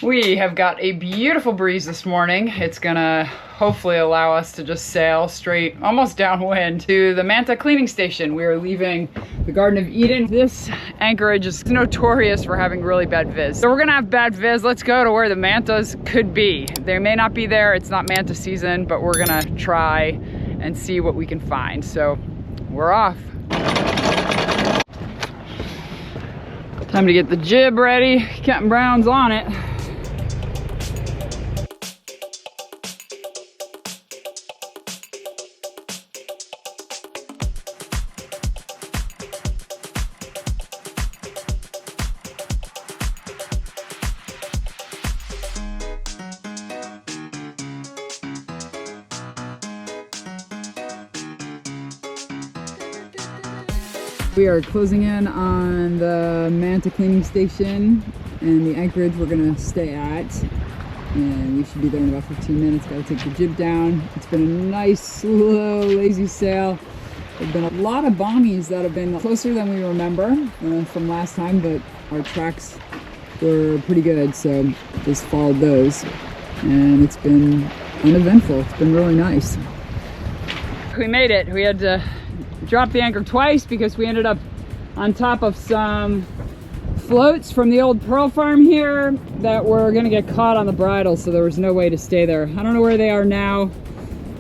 We have got a beautiful breeze this morning. It's gonna hopefully allow us to just sail straight, almost downwind, to the Manta Cleaning Station. We are leaving the Garden of Eden. This anchorage is notorious for having really bad viz. So we're gonna have bad viz. Let's go to where the mantas could be. They may not be there. It's not manta season, but we're gonna try and see what we can find. So we're off. Time to get the jib ready. Captain Brown's on it. We are closing in on the Manta Cleaning Station and the anchorage we're gonna stay at. And we should be there in about 15 minutes. Gotta take the jib down. It's been a nice, slow, lazy sail. There've been a lot of bommies that have been closer than we remember from last time, but our tracks were pretty good, so just followed those. And it's been uneventful. It's been really nice. We made it. We had to drop the anchor twice because we ended up on top of some floats from the old pearl farm here that were gonna get caught on the bridle, so there was no way to stay there. I don't know where they are now,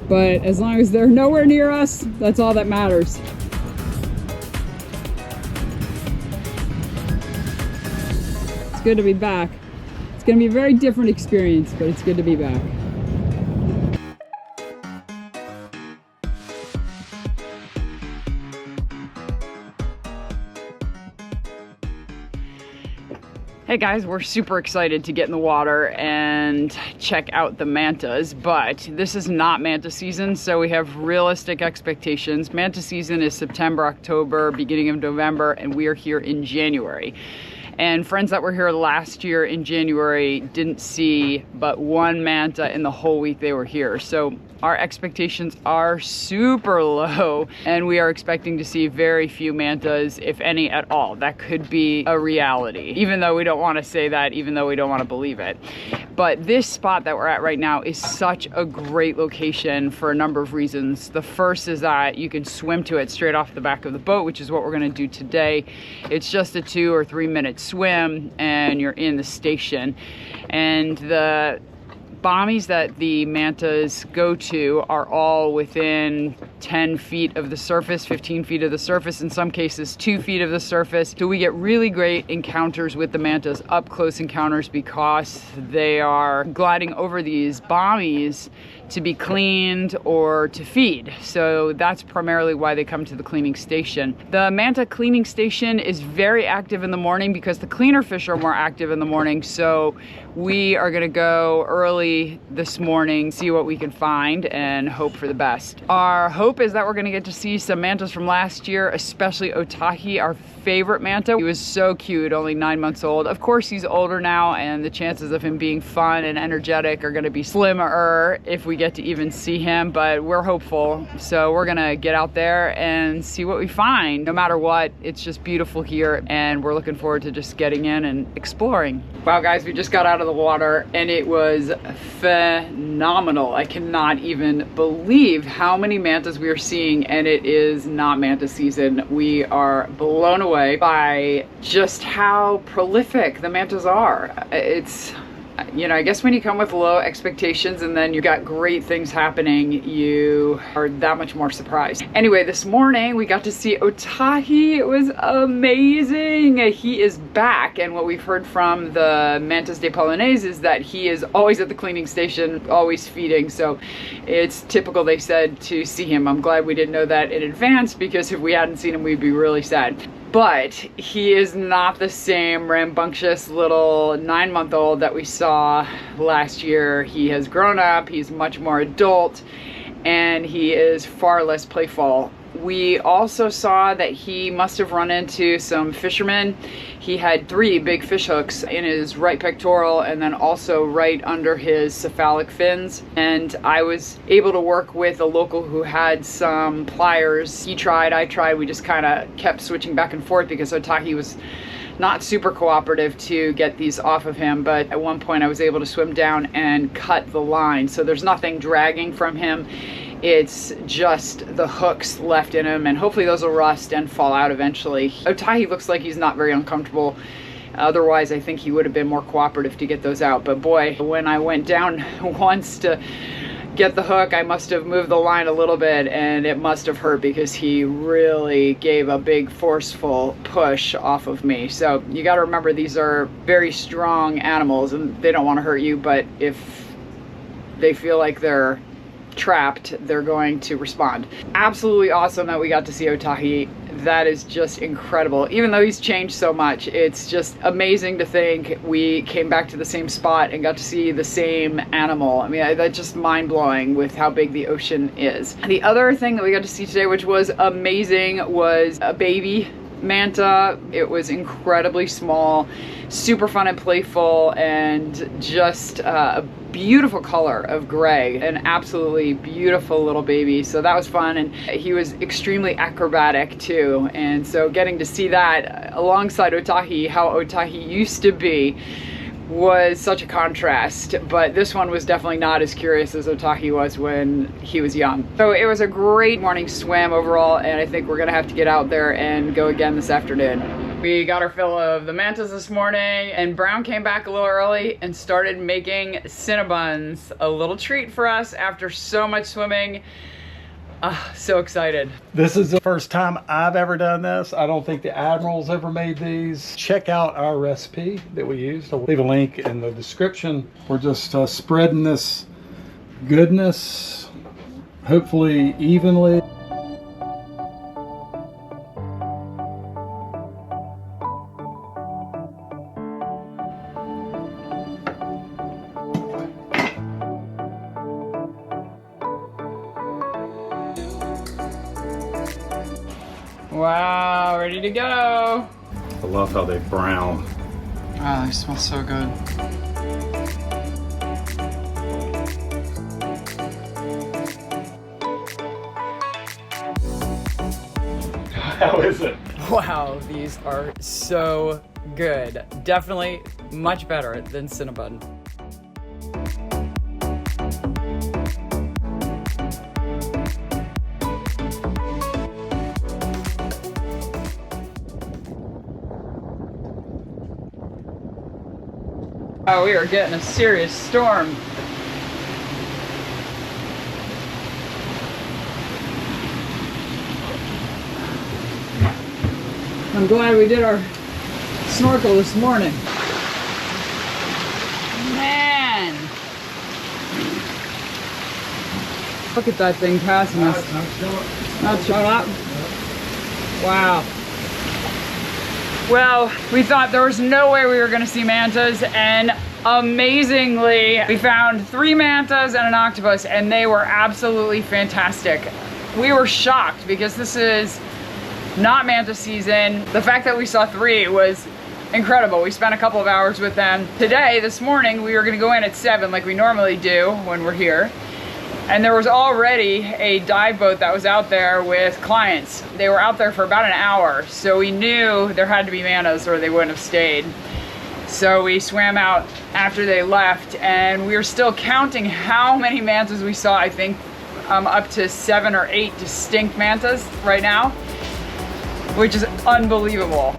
but as long as they're nowhere near us, that's all that matters. It's good to be back. It's gonna be a very different experience, but it's good to be back. Hey guys, we're super excited to get in the water and check out the mantas, but this is not manta season, so we have realistic expectations. Manta season is September, October, beginning of November, and we are here in January. And friends that were here last year in January didn't see but one manta in the whole week they were here. So our expectations are super low, and we are expecting to see very few mantas, if any at all. That could be a reality, even though we don't want to say that, even though we don't want to believe it. But this spot that we're at right now is such a great location for a number of reasons. The first is that you can swim to it straight off the back of the boat, which is what we're going to do today. It's just a 2 or 3 minute swim and you're in the station. And the bommies that the mantas go to are all within 10 feet of the surface, 15 feet of the surface, in some cases 2 feet of the surface. So we get really great encounters with the mantas, up close encounters, because they are gliding over these bommies to be cleaned or to feed. So that's primarily why they come to the cleaning station. The Manta Cleaning Station is very active in the morning because the cleaner fish are more active in the morning. So we are gonna go early this morning, see what we can find, and hope for the best. Our hope is that we're gonna get to see some mantas from last year, especially Otahi, our favorite manta. He was so cute, only 9 months old. Of course, he's older now, and the chances of him being fun and energetic are gonna be slimmer if we get to even see him, but we're hopeful. So we're gonna get out there and see what we find. No matter what, it's just beautiful here, and we're looking forward to just getting in and exploring. Wow guys, we just got out of the water and it was phenomenal. I cannot even believe how many mantas we are seeing, and it is not manta season. We are blown away by just how prolific the mantas are. It's, you know, I guess when you come with low expectations and then you got great things happening, you are that much more surprised. Anyway, this morning we got to see Otahi. It was amazing. He is back, and what we've heard from the Mantas de Polynesia is that he is always at the cleaning station, always feeding. So it's typical, they said, to see him. I'm glad we didn't know that in advance, because if we hadn't seen him, we'd be really sad. But he is not the same rambunctious little 9-month-old that we saw last year. He has grown up, he's much more adult, and he is far less playful. We also saw that he must have run into some fishermen. He had 3 big fish hooks in his right pectoral and then also right under his cephalic fins. And I was able to work with a local who had some pliers. He tried, I tried. We just kind of kept switching back and forth because Otahi was not super cooperative to get these off of him, but at one point I was able to swim down and cut the line. So there's nothing dragging from him. It's just the hooks left in him, and hopefully those will rust and fall out eventually. Otahi looks like he's not very uncomfortable. Otherwise, I think he would have been more cooperative to get those out. But boy, when I went down once to get the hook, I must have moved the line a little bit, and it must have hurt because he really gave a big forceful push off of me. So you got to remember, these are very strong animals and they don't want to hurt you, but if they feel like they're trapped, they're going to respond. Absolutely awesome that we got to see Otahi. That is just incredible. Even though he's changed so much, it's just amazing to think we came back to the same spot and got to see the same animal. I mean, that's just mind-blowing with how big the ocean is. The other thing that we got to see today, which was amazing, was a baby manta. It was incredibly small, super fun and playful, and just a beautiful color of gray. An absolutely beautiful little baby. So that was fun, and he was extremely acrobatic too. And so getting to see that alongside Otahi, how Otahi used to be, was such a contrast. But this one was definitely not as curious as Otahi was when he was young. So it was a great morning swim overall, and I think we're gonna have to get out there and go again this afternoon. We got our fill of the mantas this morning, and Brown came back a little early and started making CINNABONs, a little treat for us after so much swimming. So excited. This is the first time I've ever done this. I don't think the Admiral's ever made these. Check out our recipe that we used. I'll leave a link in the description. We're just spreading this goodness, hopefully evenly. Wow, ready to go. I love how they brown. Wow, they smell so good. How is it? Wow, these are so good. Definitely much better than CINNABON. Oh, we are getting a serious storm. I'm glad we did our snorkel this morning. Man! Look at that thing passing us. Not showing up? Wow. Well, we thought there was no way we were gonna see mantas, and amazingly, we found 3 mantas and an octopus, and they were absolutely fantastic. We were shocked because this is not manta season. The fact that we saw 3 was incredible. We spent a couple of hours with them. Today, this morning, we were gonna go in at 7 like we normally do when we're here. And there was already a dive boat that was out there with clients. They were out there for about an hour, so we knew there had to be mantas or they wouldn't have stayed. So we swam out after they left, and we were still counting how many mantas we saw. I think up to 7 or 8 distinct mantas right now, which is unbelievable.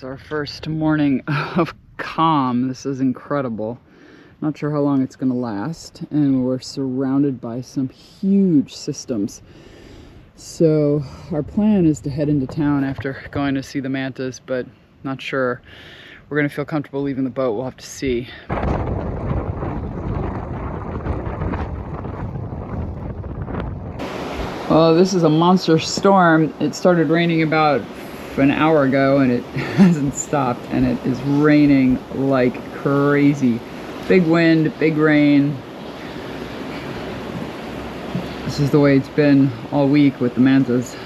our first morning of calm. This is incredible. Not sure how long it's going to last, and we're surrounded by some huge systems. So our plan is to head into town after going to see the mantas, but not sure we're going to feel comfortable leaving the boat. We'll have to see. Well, this is a monster storm. It started raining about an hour ago and it hasn't stopped, and it is raining like crazy. Big wind, big rain. This is the way it's been all week with the mantas.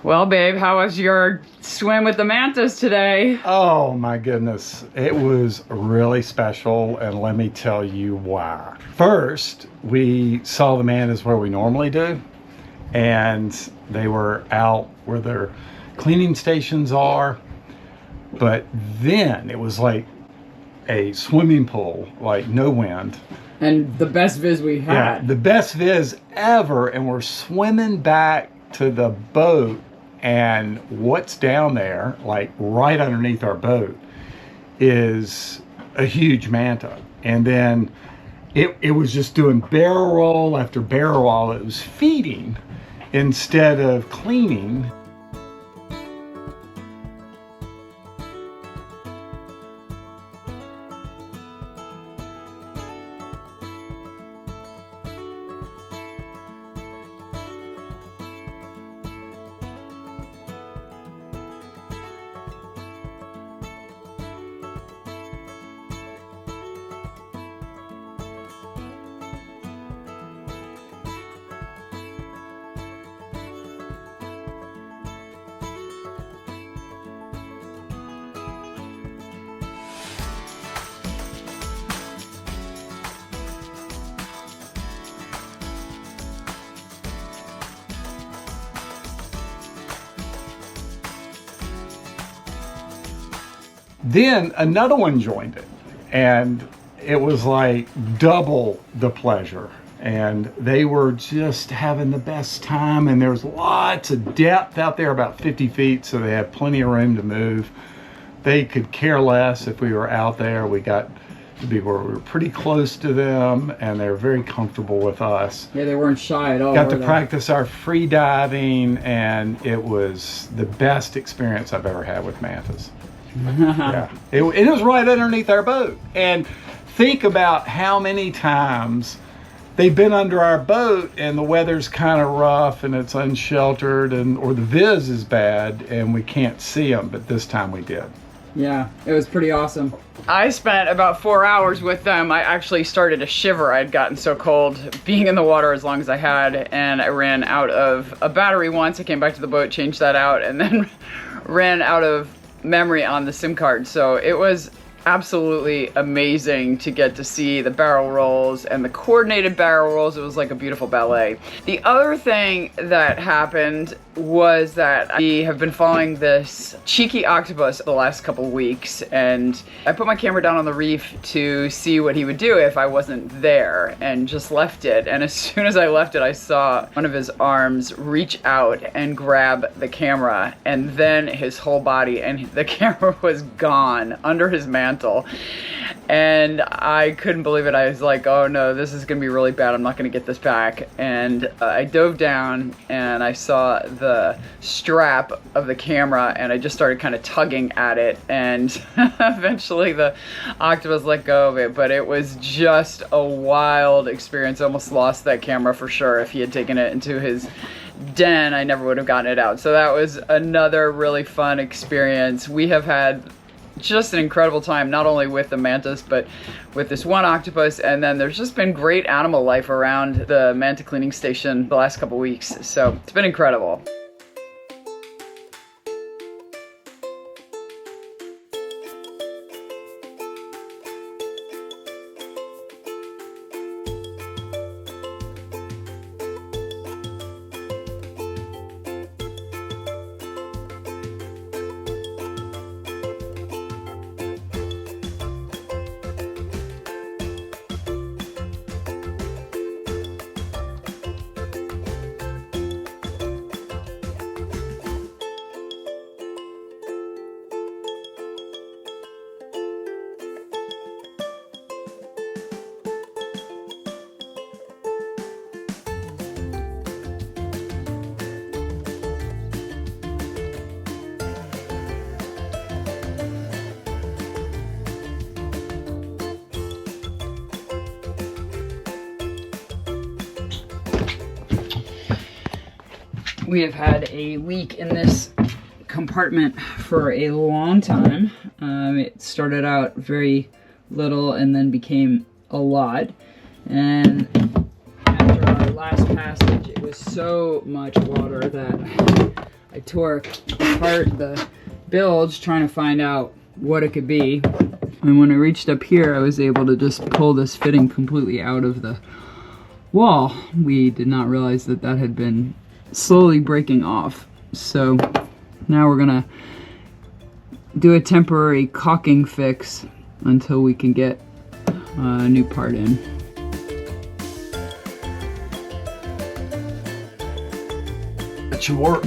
Well, babe, how was your swim with the mantas today? Oh my goodness, it was really special, and let me tell you why. First, we saw the mantas where we normally do, and they were out where their cleaning stations are, but then it was like a swimming pool, like no wind. And the best viz we had. Yeah, the best viz ever, and we're swimming back to the boat, and what's down there, like right underneath our boat, is a huge manta. And then it was just doing barrel roll after barrel roll. It was feeding instead of cleaning. Then another one joined it, and it was like double the pleasure, and they were just having the best time, and there was lots of depth out there, about 50 feet, so they had plenty of room to move. They could care less if we were out there. We got to be where we were pretty close to them, and they were very comfortable with us. Yeah, they weren't shy at all. Got to practice our free diving, and it was the best experience I've ever had with mantas. Yeah, it was right underneath our boat. And think about how many times they've been under our boat and the weather's kind of rough and it's unsheltered, or the viz is bad and we can't see them, but this time we did. Yeah, it was pretty awesome. I spent about 4 hours with them. I actually started to shiver. I had gotten so cold being in the water as long as I had, and I ran out of a battery once. I came back to the boat, changed that out, and then ran out of memory on the SIM card. So it was absolutely amazing to get to see the barrel rolls and the coordinated barrel rolls. It was like a beautiful ballet. The other thing that happened was that we have been following this cheeky octopus the last couple weeks, and I put my camera down on the reef to see what he would do if I wasn't there, and just left it. And as soon as I left it, I saw one of his arms reach out and grab the camera, and then his whole body, and the camera was gone under his mantle. And I couldn't believe it. I was like, oh no, this is gonna be really bad. I'm not gonna get this back. And I dove down and I saw the strap of the camera, and I just started kind of tugging at it, and eventually the octopus let go of it. But it was just a wild experience. I almost lost that camera for sure. If he had taken it into his den, I never would have gotten it out. So that was another really fun experience. We have had just an incredible time, not only with the mantas, but with this one octopus. And then there's just been great animal life around the Manta Cleaning Station the last couple weeks. So it's been incredible. We have had a leak in this compartment for a long time. It started out very little and then became a lot. And after our last passage, it was so much water that I tore apart the bilge trying to find out what it could be. And when I reached up here, I was able to just pull this fitting completely out of the wall. We did not realize that that had been slowly breaking off. So now we're gonna do a temporary caulking fix until we can get a new part in. It should work.